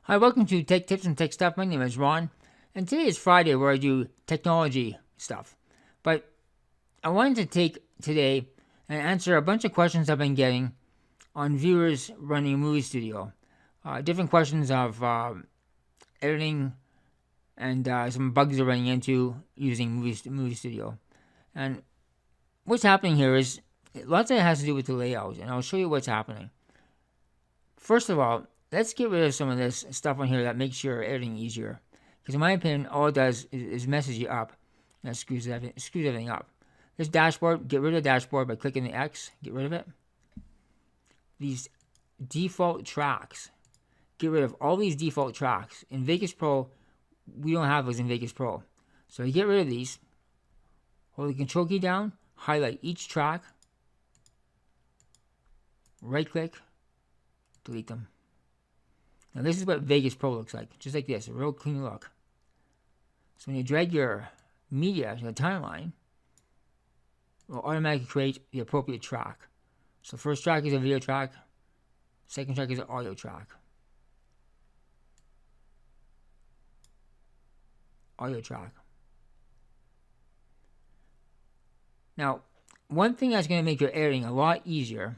Hi, welcome to Tech Tips and Tech Stuff. My name is Ron, and today is Friday where I do technology stuff. But I wanted to take today and answer a bunch of questions I've been getting on viewers running a movie studio. Different questions of editing and some bugs they're running into using movie studio. And what's happening here is lots of it has to do with the layout, and I'll show you what's happening. First of all, let's get rid of some of this stuff on here that makes your editing easier. Because in my opinion, all it does is messes you up. And it screws everything up. This dashboard, get rid of the dashboard by clicking the X. Get rid of it. These default tracks. Get rid of all these default tracks. In Vegas Pro, we don't have those in Vegas Pro. So you get rid of these. Hold the control key down. Highlight each track. Right click. Delete them. Now this is what Vegas Pro looks like. Just like this. A real clean look. So when you drag your media to the timeline, it will automatically create the appropriate track. So first track is a video track. Second track is an audio track. Audio track. Now, one thing that's going to make your editing a lot easier,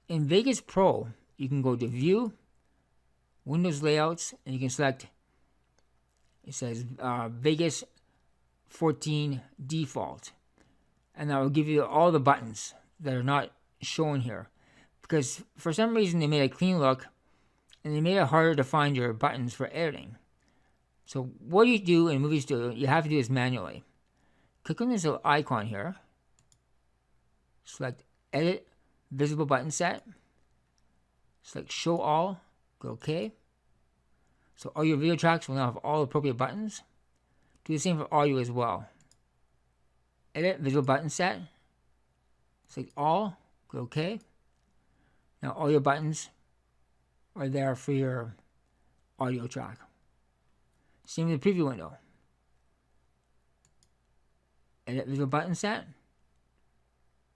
in Vegas Pro, you can go to View, Windows Layouts, and you can select, it says Vegas 14 Default. And that will give you all the buttons that are not shown here. Because for some reason they made a clean look, and they made it harder to find your buttons for editing. So what you do in Movie Studio, you have to do this manually. Click on this little icon here. Select Edit Visible Button Set. Select Show All. Go OK. So all your video tracks will now have all appropriate buttons. Do the same for audio as well. Edit Visual Button Set. Select All. Go OK. Now all your buttons are there for your audio track. Same with the preview window. Edit Visual Button Set.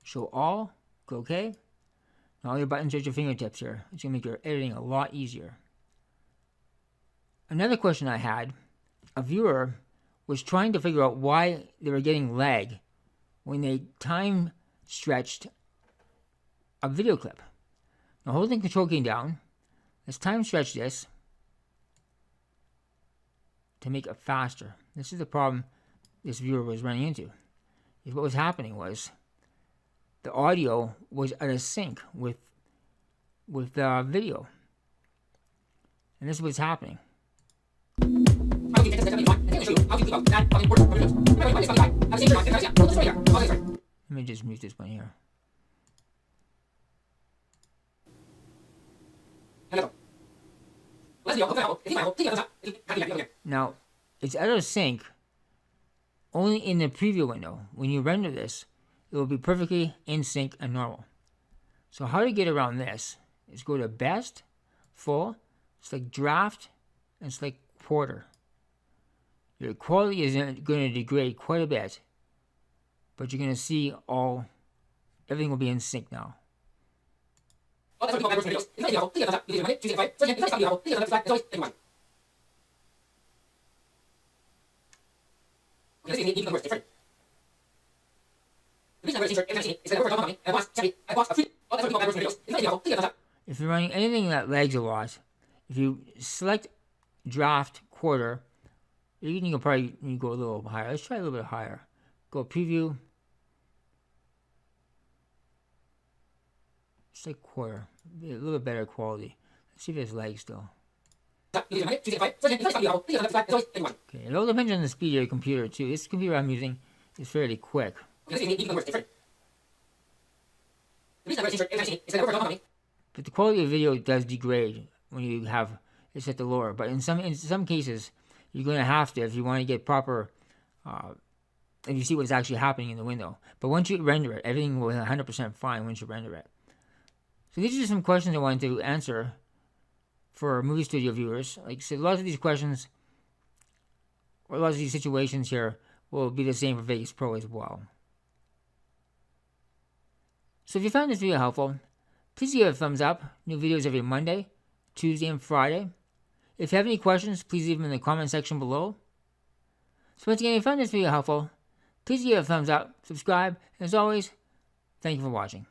Show All. Go OK. Now all your buttons are at your fingertips here. It's going to make your editing a lot easier. Another question I had, a viewer was trying to figure out why they were getting lag when they time stretched a video clip. Now hold the control key down. Let's time stretch this to make it faster. This is the problem this viewer was running into. What was happening was the audio was out of sync with the video. And this is what's happening. Let me just mute this one here. Now, it's out of sync only in the preview window. When you render this, it will be perfectly in sync and normal. So how to get around this is go to Best, Full, select Draft, and select Quarter. Your quality is going to degrade quite a bit, but you're going to see everything will be in sync now. Let If you're running anything that lags a lot, if you select Draft Quarter, you can probably go a little higher. Let's try a little bit higher. Go Preview. It's like Quarter. A little bit better quality. Let's see if there's lag still. Okay, it all depends on the speed of your computer too. This computer I'm using is fairly quick. But the quality of video does degrade when you have it set to lower. But in some cases, you're going to have to if you want to get proper, if you see what's actually happening in the window. But once you render it, everything will be 100% fine once you render it. So these are just some questions I wanted to answer for movie studio viewers. Like I said, lots of these questions, or lots of these situations here, will be the same for Vegas Pro as well. So if you found this video helpful, please give it a thumbs up. New videos every Monday, Tuesday, and Friday. If you have any questions, please leave them in the comment section below. So once again, if you found this video helpful, please give it a thumbs up, subscribe, and as always, thank you for watching.